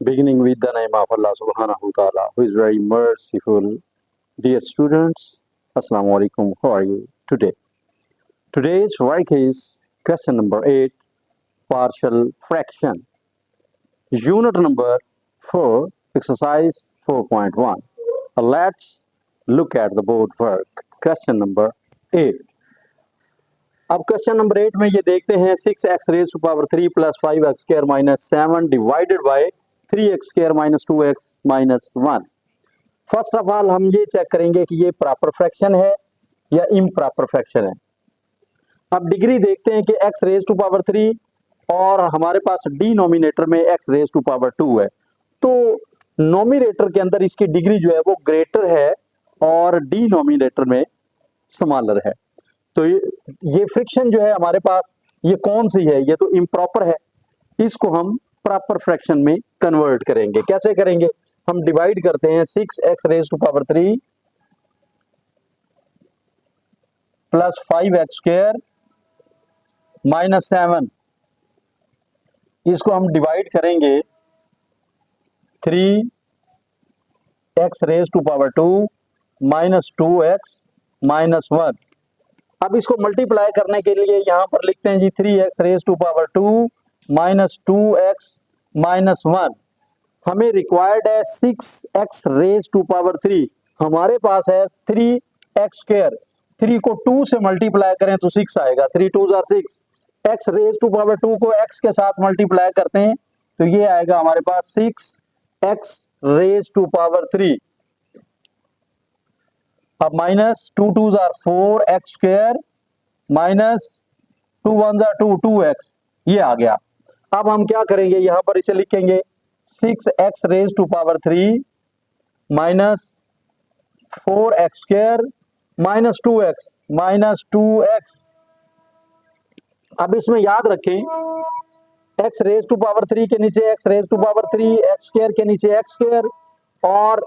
Beginning with the name of Allah subhanahu wa ta'ala, who is very merciful. Dear students, Assalamu alaikum. How are you today? Today's work is question number 8, partial fraction. Unit number 4, exercise 4.1. Let's look at the board work. Question number 8. अब question number 8 में ये देखते हैं 6x raise to power 3 plus 5x square minus 7 divided by 3x square minus 2x minus 1। First of all हम ये check करेंगे कि ये प्रॉपर फ्रैक्शन है या इम्प्रॉपर फ्रैक्शन है। अब डिग्री देखते हैं कि x रेज टू पावर 3 और हमारे पास डिनोमिनेटर में x रेज टू पावर 2 है, तो नोमिनेटर के अंदर इसकी डिग्री जो है वो ग्रेटर है और डिनोमिनेटर में स्मॉलर है। तो ये फ्रिक्शन जो है हमारे पास ये कौन सी है? ये तो इम्प्रॉपर है। इसको हम प्रॉपर फ्रैक्शन में कन्वर्ट करेंगे। कैसे करेंगे? हम डिवाइड करते हैं 6x raise to power 3 plus 5x square minus 7, इसको हम डिवाइड करेंगे 3x raise to power 2 minus 2x minus 1। अब इसको मल्टीप्लाई करने के लिए यहां पर लिखते हैं जी 3x raise to power 2 minus 2x minus 1। हमें रिक्वायर्ड है 6x रेज टू पावर 3, हमारे पास है 3x स्क्वायर। 3 को 2 से मल्टीप्लाई करें तो 6 आएगा, 3 2 are 6। x raise to power 2 को x के साथ मल्टीप्लाई करते हैं तो ये आएगा हमारे पास 6x रेज टू पावर 3। अब minus 2 2 are 4x square minus 2 1 are 2 2x, ये आ गया। अब हम क्या करेंगे, यहां पर इसे लिखेंगे 6x raise to power 3 minus 4x square minus 2x minus 2x। अब इसमें याद रखें x रेज टू पावर 3 के नीचे x raise to power 3, x square के नीचे x स्क्वायर, और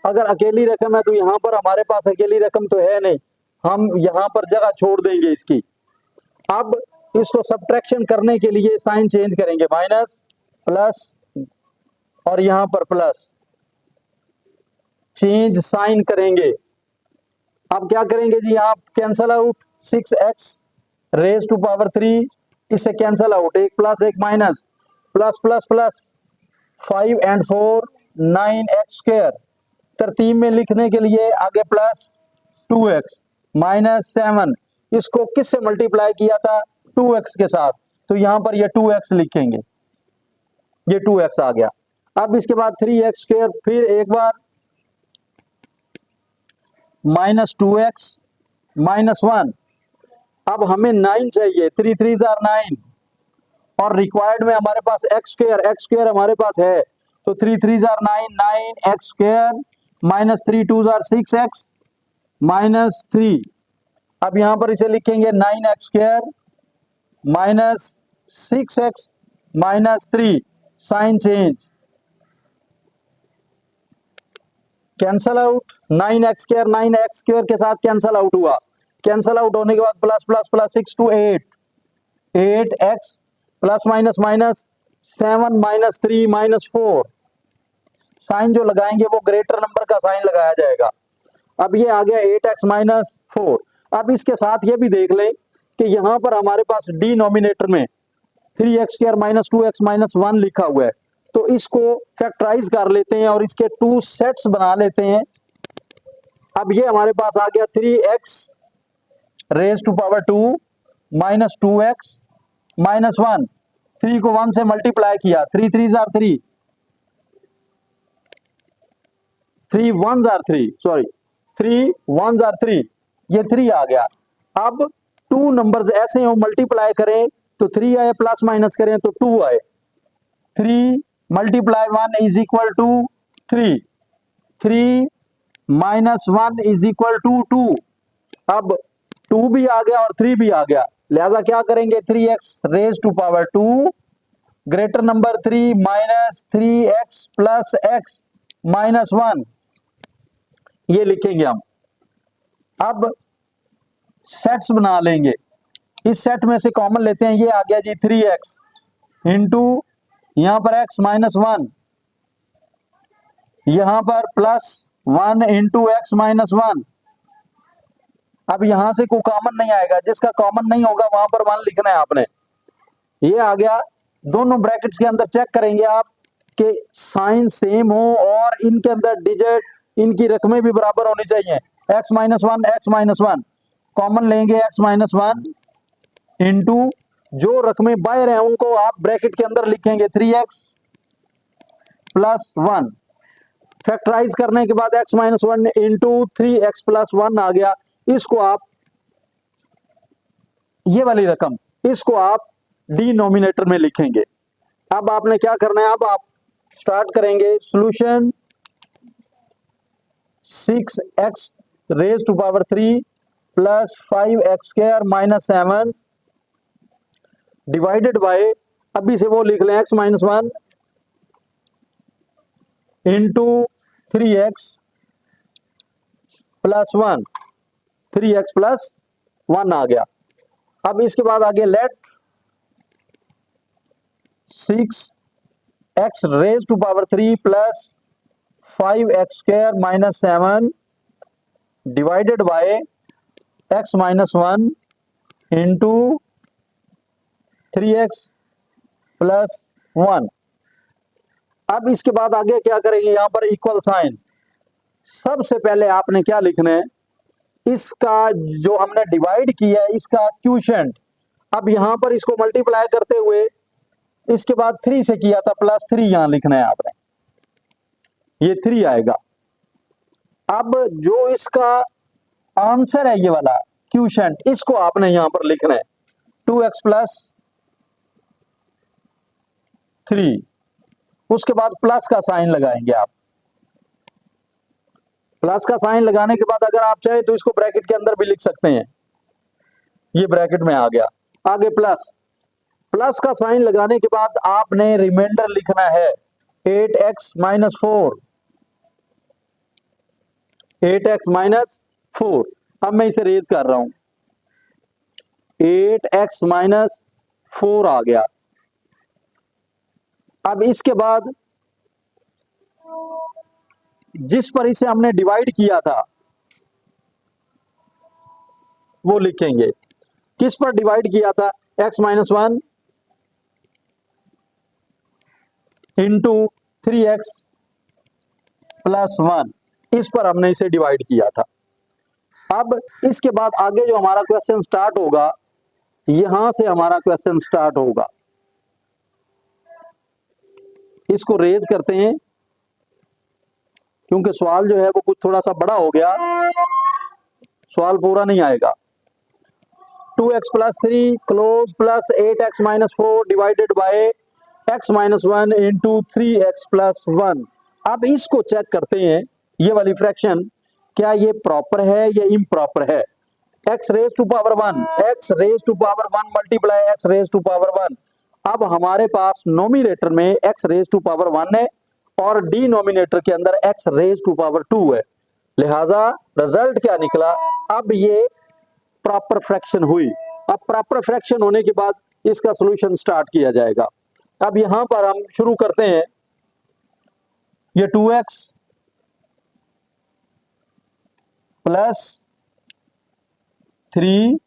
अगर अकेली रकम है तो यहां पर हमारे पास अकेली रकम तो है नहीं, हम यहां पर जगह छोड़ देंगे इसकी। अब इसको सब्ट्रैक्शन करने के लिए साइन चेंज करेंगे, माइनस प्लस और यहां पर प्लस, चेंज साइन करेंगे। अब क्या करेंगे जी, आप cancel out 6x raise to power 3, इससे कैंसल आउट, एक प्लस एक minus, plus plus plus 5 and 4 9x square. तरतीब में लिखने के लिए आगे प्लस 2x माइनस 7, इसको किससे मल्टीप्लाई किया था? 2x के साथ, तो यहां पर ये 2x लिखेंगे, ये 2x आ गया। अब इसके बाद 3x स्क्वायर, फिर एक बार माइनस 2x माइनस 1। अब हमें 9 चाहिए, 3 3 आर 9 और रिक्वायर्ड में हमारे पास x स्क्वायर हमारे पास है, तो 3 3 are 9 9x square minus 3 2 are 6x minus 3। अब यहां पर इसे लिखेंगे 9x square minus 6x minus 3, sign change, cancel out, 9x square के साथ कैंसल आउट हुआ, कैंसल आउट होने के बाद plus plus plus 6 to 8x plus minus minus 7 minus 3 minus 4, sign जो लगाएंगे वो ग्रेटर नंबर का साइन लगाया जाएगा। अब ये आ गया 8x माइनस 4। अब इसके साथ ये भी देख लें कि यहां पर हमारे पास डिनोमिनेटर में 3x square minus 2x minus 1 लिखा हुआ है, तो इसको फैक्टराइज कर लेते हैं और इसके 2 सेट्स बना लेते हैं। अब ये हमारे पास आ गया 3x raise to power 2 minus 2x minus 1। 3 को 1 से मल्टीप्लाई किया, 3 3 आर 3, 3 1 आर 3, सॉरी 3 1 आर 3, ये 3 आ गया। अब 2 नंबर्स ऐसे हो, मल्टीप्लाई करें तो 3 आए, प्लस माइनस करें तो 2 आए। 3 multiply 1 is equal to 3, 3 minus 1 is equal to 2। अब 2 भी आ गया और 3 भी आ गया, लिहाजा क्या करेंगे, 3x raise to power 2 greater number 3 minus 3x plus x minus 1, ये लिखेंगे हम। अब सेट्स बना लेंगे, इस सेट में से कॉमन लेते हैं, ये आ गया जी 3x इंटू यहां पर x माइनस 1 यहां पर +1 इंटू एक्स माइनस 1। अब यहां से कोई कॉमन नहीं आएगा, जिसका कॉमन नहीं होगा वहां पर 1 लिखना है आपने। ये आ गया। दोनों ब्रैकेट्स के अंदर चेक करेंगे आप कि साइन सेम हो और इनके अंदर डिजिट, इनकी रकमें भी बराबर होनी चाहिए। x minus 1 x minus 1 common लेंगे, x माइनस 1 इंटू जो रकमें बाहर हैं उनको आप ब्रैकेट के अंदर लिखेंगे 3x प्लस 1। फैक्टराइज करने के बाद x minus 1 into 3x plus 1 आ गया। इसको आप, ये वाली रकम, इसको आप डिनोमिनेटर में लिखेंगे। अब आपने क्या करना है, अब आप स्टार्ट करेंगे सॉल्यूशन। 6x raise to power 3 plus 5x square minus 7 divided by, अभी से वो लिख लें, x minus 1 into 3x plus 1, 3x plus 1 आ गया। अब इसके बाद आगे let 6x raise to power 3 plus 5x square minus 7 divided by x minus 1 into 3x plus 1। अब इसके बाद आगे क्या करेंगे, यहां पर इक्वल साइन। सबसे पहले आपने क्या लिखना है, इसका जो हमने डिवाइड किया है इसका क्वोशिएंट। अब यहां पर इसको मल्टीप्लाई करते हुए इसके बाद 3 से किया था, +3 यहां लिखना है आपने, ये 3 आएगा। अब जो इसका आंसर है ये वाला क्वोशिएंट, इसको आपने यहां पर लिखना है 2x प्लस 3। उसके बाद प्लस का साइन लगाएंगे आप। प्लस का साइन लगाने के बाद अगर आप चाहे तो इसको ब्रैकेट के अंदर भी लिख सकते हैं, ये ब्रैकेट में आ गया। आगे प्लस, प्लस का साइन लगाने के बाद आपने रिमाइंडर लिखना है 8x माइनस 4, 8x माइनस 4। अब मैं इसे रेज कर रहा हूं, 8x माइनस 4 आ गया। अब इसके बाद जिस पर इसे हमने डिवाइड किया था वो लिखेंगे। किस पर डिवाइड किया था, x minus 1 into 3x plus 1, इस पर हमने इसे डिवाइड किया था। अब इसके बाद आगे जो हमारा क्वेश्चन स्टार्ट होगा, यहां से हमारा क्वेश्चन स्टार्ट होगा। इसको रेज करते हैं क्योंकि सवाल जो है वो कुछ थोड़ा सा बड़ा हो गया, सवाल पूरा नहीं आएगा। 2x plus 3 close plus 8x minus 4 divided by x minus 1 into 3x plus 1। अब इसको चेक करते हैं, ये वाली फ्रैक्शन क्या ये प्रॉपर है या इम्प्रॉपर है। x raise to power 1, x raise to power 1 multiply x raise to power 1। अब हमारे पास नोमिनेटर में x रेज टू पावर 1 है और डिनोमिनेटर के अंदर x रेज टू पावर 2 है, लिहाजा रिजल्ट क्या निकला, अब ये प्रॉपर फ्रैक्शन हुई। अब प्रॉपर फ्रैक्शन होने के बाद इसका सॉल्यूशन स्टार्ट किया जाएगा। अब यहां पर हम शुरू करते हैं, ये 2x plus 3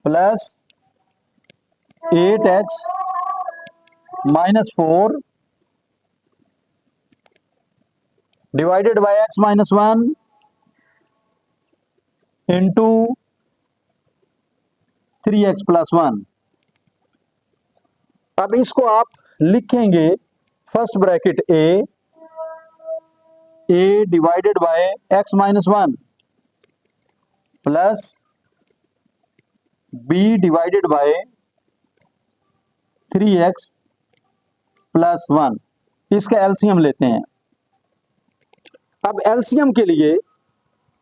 plus 8x minus 4 divided by x minus 1 into 3x plus 1। अब इसको आप लिखेंगे first bracket a divided by x minus 1 plus b divided by 3x plus 1। इसका एलसीएम लेते हैं। अब एलसीएम के लिए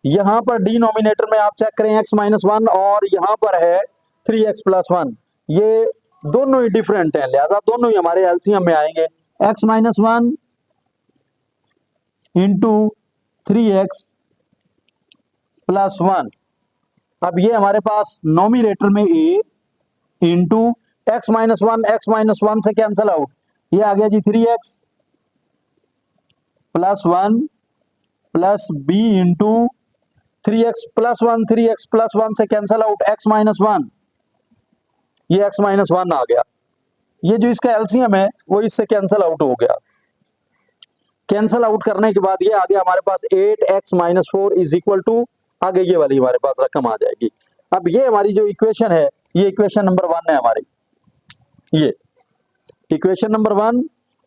यहां पर डिनोमिनेटर में आप चेक करें x माइनस 1 और यहां पर है 3x प्लस 1, ये दोनों ही डिफरेंट हैं, लिहाजा दोनों ही हमारे एलसीएम में आएंगे। x minus 1 into 3x plus 1। अब ये हमारे पास नोमिनेटर में a इंटू x माइनस 1 से कैंसल आउट, ये आ गया जी 3x plus 1 plus B into 3x plus 1, 3x plus 1 से कैंसल आउट x माइनस 1, ये x माइनस 1 आ गया। ये जो इसका एलसीएम है वो इससे कैंसल आउट हो गया। कैंसल आउट करने के बाद ये आ गया हमारे पास 8x minus 4 is equal to, आगे ये वाली हमारे पास रकम आ जाएगी। अब ये हमारी जो इक्वेशन है, ये इक्वेशन नंबर 1 है हमारी, ये इक्वेशन नंबर 1।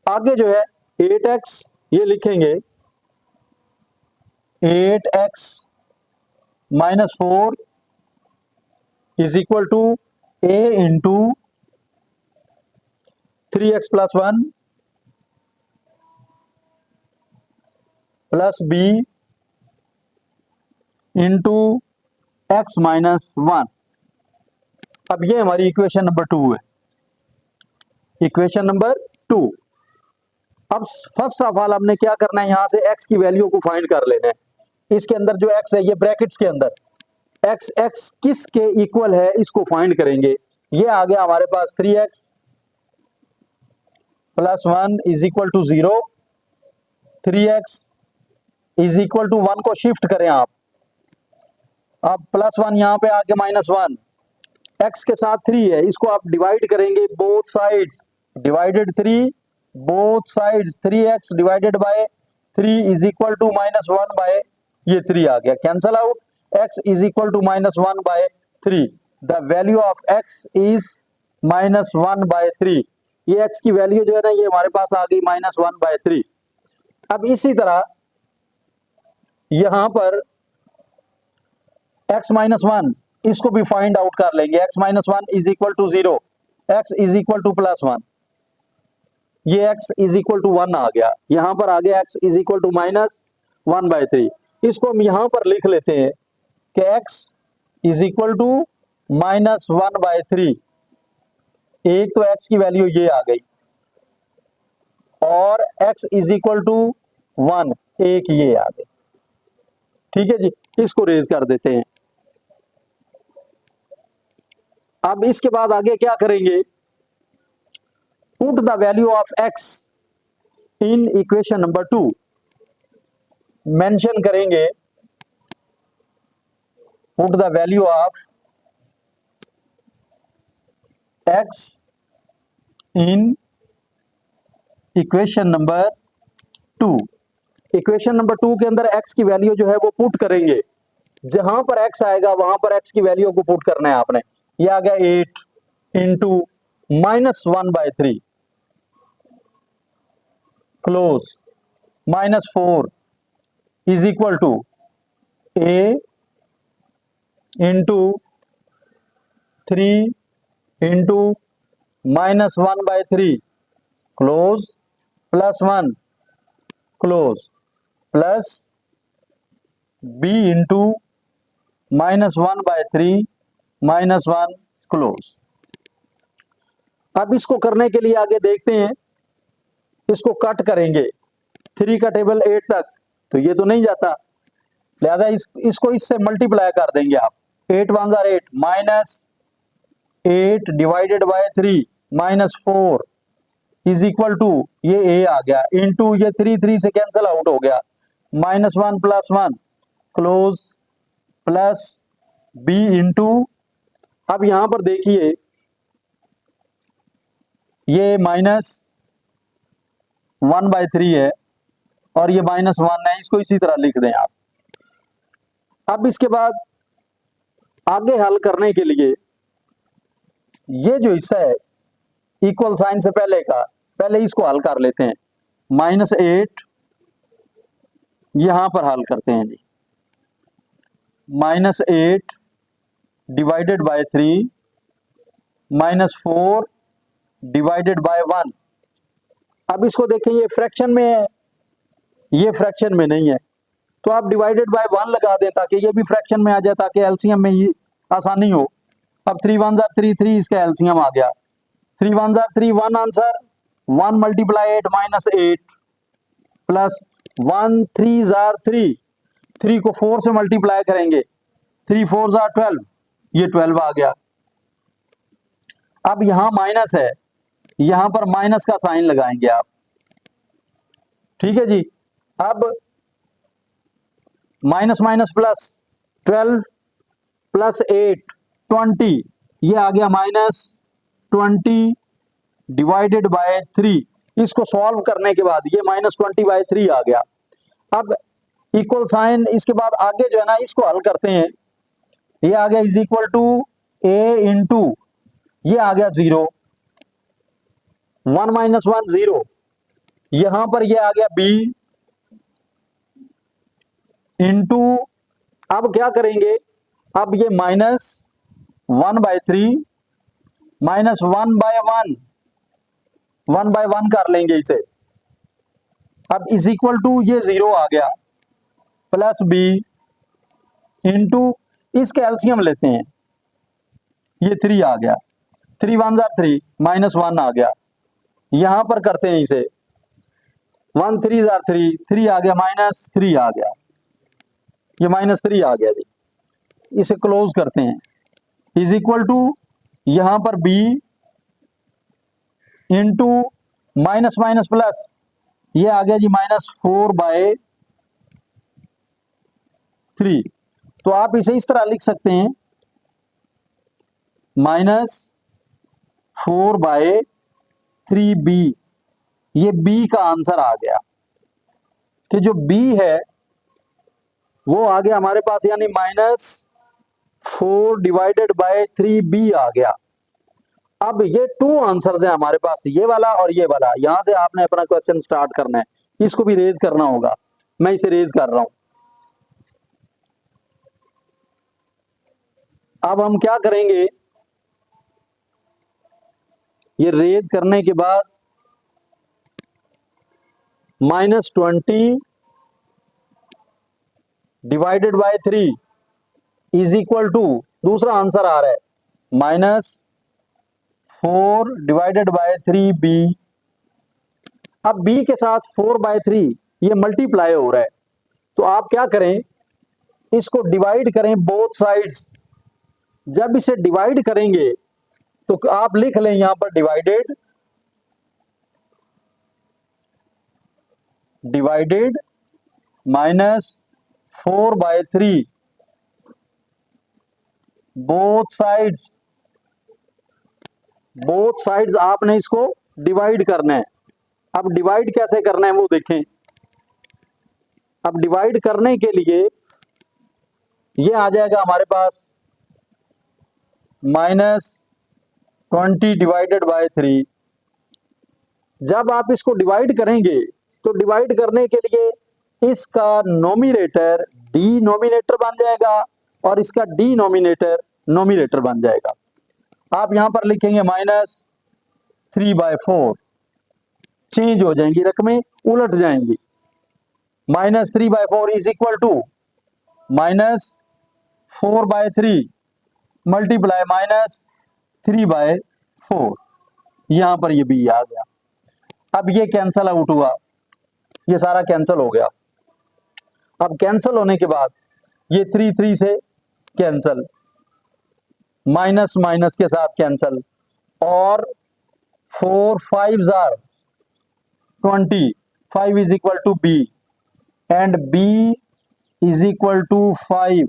आगे जो है 8x, ये लिखेंगे 8x minus 4 is equal to a into 3x plus 1 plus b into x minus 1। अब ये हमारी इक्वेशन नंबर 2 है, इक्वेशन नंबर 2। अब फर्स्ट ऑफ ऑल हमने क्या करना है, यहां से x की वैल्यू को फाइंड कर लेना है। इसके अंदर जो x है, ये ब्रैकेट्स के अंदर x किस के इक्वल है इसको फाइंड करेंगे। ये आ गया हमारे पास 3x plus 1 is equal to 0, 3x is equal to 1 को शिफ्ट करें आप, अब प्लस 1 यहां पे आके माइनस 1, x के साथ 3 है, इसको आप डिवाइड करेंगे both sides, divided 3 both sides, 3x divided by 3 is equal to minus 1 by, ये 3 आ गया, cancel out, x is equal to minus 1 by 3, the value of x is minus 1 by 3। ये x की वैल्यू जो है ना, ये हमारे पास आ गई माइनस 1 बाय 3। अब इसी तरह यहां पर x माइनस 1, इसको भी फाइंड आउट कर लेंगे, x minus 1 is equal to 0, x is equal to plus 1, ये x इज इक्वल टू 1 आ गया, यहां पर आ गया x is equal to minus 1 by 3। इसको हम यहां पर लिख लेते हैं कि x is equal to minus 1 by 3। एक तो x की वैल्यू ये आ गई और x इज इक्वल टू 1, एक ये आ गई। ठीक है जी, इसको रेज कर देते हैं। अब इसके बाद आगे क्या करेंगे, put the value of x in equation number 2, मेंशन करेंगे put the value of x in equation number 2। Equation number 2 के अंदर x की वैल्यू जो है वो पुट करेंगे, जहां पर x आएगा वहां पर x की वैल्यू को पुट करना है आपने। ये आ गया 8 into minus 1 by 3 close, minus 4 is equal to a into 3 into minus 1 by 3 close, plus 1 close, plus b into minus 1 by 3 minus 1 close. अब इसको करने के लिए आगे देखते हैं, इसको कट करेंगे, 3 का टेबल 8 तक, तो ये तो नहीं जाता, लिहाजा इसको इससे मल्टीप्लाई कर देंगे आप, 8 1 8 minus 8 divided by 3 minus 4 is equal to, ये a आ गया, इंटू ये 3 से कैंसल आउट हो गया, minus 1 plus 1 close, plus b into, अब यहां पर देखिए ये माइनस 1 बाय 3 है और ये माइनस 1 है, इसको इसी तरह लिख दें आप। अब इसके बाद आगे हल करने के लिए ये जो हिस्सा है इक्वल साइन से पहले का, पहले इसको हल कर लेते हैं, माइनस 8 यहां पर हल करते हैं जी, minus 8 divided by 3 minus 4 divided by 1। अब इसको देखें, ये फ्रैक्शन में है, ये फ्रैक्शन में नहीं है, तो आप डिवाइडेड बाय 1 लगा दें ताकि ये भी फ्रैक्शन में आ जाए, ताकि एलसीएम में ये आसानी हो। अब 3 1 3 3 इसका एलसीएम आ गया, 3 1 3 1 आंसर, 1 मल्टीप्लाई 8 माइनस 8 प्लस 1 3 3, 3 को 4 से मल्टीप्लाई करेंगे, 3 4 12, ये 12 आ गया। अब यहां माइनस है, यहां पर माइनस का साइन लगाएंगे आप, ठीक है जी। अब माइनस माइनस प्लस, 12 प्लस 8 20, ये आ गया -20 डिवाइडेड बाय 3। इसको सॉल्व करने के बाद ये -20/3 आ गया। अब इक्वल साइन, इसके बाद आगे जो है ना इसको हल करते हैं। ये आ गया is equal to a into, ये आ गया 0, 1 - 1 0, यहां पर ये आ गया b इंटू, अब क्या करेंगे, अब ये -1/3 -1/1, 1/1 कर लेंगे इसे। अब इज इक्वल टू ये 0 आ गया, प्लस b इंटू, इसके एलसीएम लेते हैं, ये 3 आ गया, 3 1 3, -1 आ गया, यहां पर करते हैं इसे, 1 3 3, 3 आ गया, -3 आ गया, ये -3 आ गया जी। इसे क्लोज करते हैं, इज इक्वल टू यहां पर b into minus minus plus, ये आ गया जी -4/3। तो आप इसे इस तरह लिख सकते हैं, -4/3b, ये b का आंसर आ गया। कि जो b है वो आ गया हमारे पास, यानी -4/3b आ गया। अब ये 2 आंसर्स हैं हमारे पास, ये वाला और ये वाला। यहां से आपने अपना क्वेश्चन स्टार्ट करना है, इसको भी रेज करना होगा। मैं इसे रेज कर रहा हूं। अब हम क्या करेंगे, ये रेज करने के बाद -20 divided by 3 is equal to, दूसरा आंसर आ रहा है -4/3b। अब b के साथ 4/3 ये मल्टीप्लाई हो रहा है, तो आप क्या करें, इसको डिवाइड करें बोथ साइड्स। जब इसे डिवाइड करेंगे तो आप लिख लें यहां पर डिवाइडेड -4/3 बोथ साइड्स आपने इसको डिवाइड करना है। अब डिवाइड कैसे करना है वो देखें। अब डिवाइड करने के लिए ये आ जाएगा हमारे पास -20 डिवाइडेड बाय 3। जब आप इसको डिवाइड करेंगे तो डिवाइड करने के लिए इसका नोमिनेटर डिनोमिनेटर बन जाएगा और इसका डिनोमिनेटर नोमिनेटर बन जाएगा। आप यहां पर लिखेंगे -3/4, चेंज हो जाएंगी, रकमें उलट जाएंगी। -3/4 इज इक्वल टू -4/3 मल्टीप्लाई -3/4, यहां पर ये b आ गया। अब ये कैंसल आउट हुआ, ये सारा कैंसल हो गया। अब कैंसल होने के बाद ये 3 3 से कैंसल, माइनस माइनस के साथ कैंसल, और 4 5 जार 20, 5 is equal to b and b is equal to 5।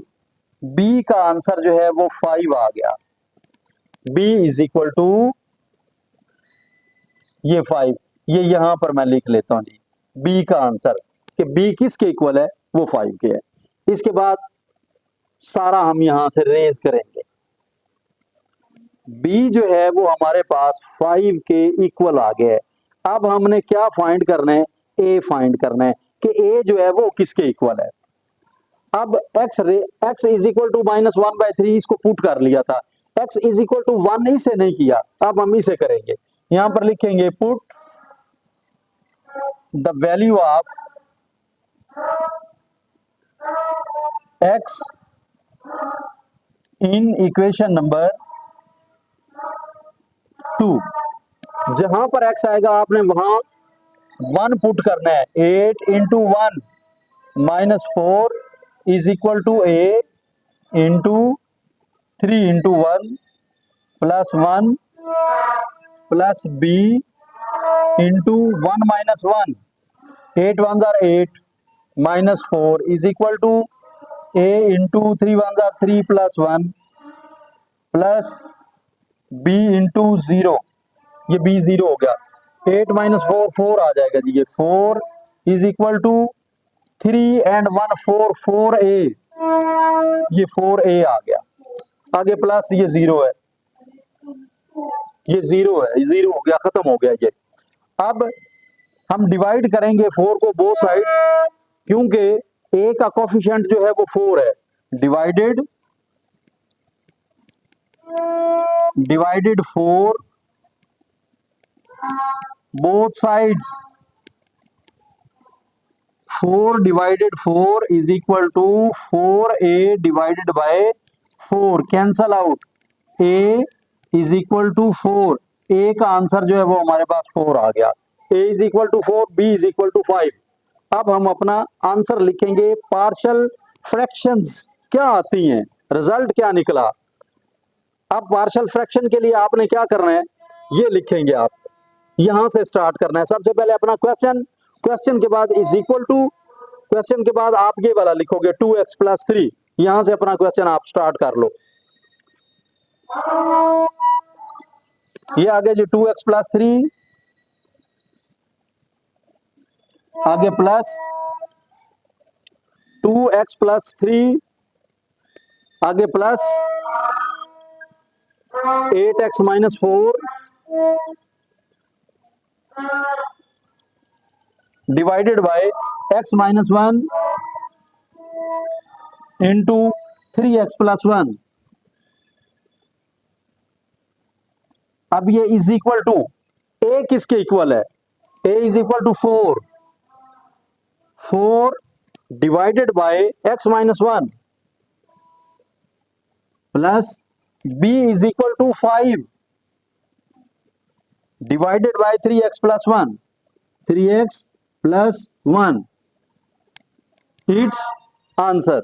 b का आंसर जो है वो 5 आ गया। b इज इक्वल टू ये 5, ये यहां पर मैं लिख लेता हूं जी, b का आंसर, कि b किसके इक्वल है, वो 5 के है। इसके बाद सारा हम यहां से रेज करेंगे। b जो है वो हमारे पास 5 के इक्वल आ गया है। अब हमने क्या फाइंड करना है, a फाइंड करना है कि a जो है वो किसके इक्वल है। अब x इज इक्वल टू -1/3 इसको पुट कर लिया था, x इज इक्वल टू 1 इसे नहीं किया। अब हम इसे करेंगे, यहां पर लिखेंगे put the value of x in equation number 2। जहां पर x आएगा आपने वहां 1 पुट करना है। 8 into 1 -4 is equal to a into 3 into 1 plus 1 plus b into 1 - 1, 8 1 जार 8, -4 is equal to a into 3 1 3 plus 1 plus b into 0, ये b 0 हो गया। 8 - 4 4 आ जाएगा जी, ये 4 is equal to 3 and 1 4 4a, ये 4a आ गया। आगे प्लस ये 0 है, ये 0 है, 0 हो गया, खत्म हो गया ये। अब हम डिवाइड करेंगे 4 को बोथ साइड्स, क्योंकि a का कोफिशिएंट जो है वो 4 है। Divided 4 both sides, 4 divided 4 is equal to 4a divided by 4, cancel out, a is equal to 4, a का आंसर जो है वो हमारे पास 4 आ गया। a is equal to 4, b is equal to 5। अब हम अपना आंसर लिखेंगे। पार्शियल फ्रैक्शंस क्या आती हैं, रिजल्ट क्या निकला। अब पार्शियल फ्रैक्शन के लिए आपने क्या करना है, ये लिखेंगे आप, यहां से स्टार्ट करना है। सबसे पहले अपना क्वेश्चन के बाद इज इक्वल टू, क्वेश्चन के बाद आप ये वाला लिखोगे 2x + 3, यहां से अपना क्वेश्चन आप स्टार्ट कर लो। ये आगे जी 2x + 3, आगे प्लस 2x + 3, आगे plus 8x - 4 divided by x - 1 into 3x + 1। अब ये इज इक्वल टू, a किसके इक्वल है, a is equal to 4 divided by x - 1 plus b is equal to 5 divided by 3x + 1, 3x + 1, it's answer.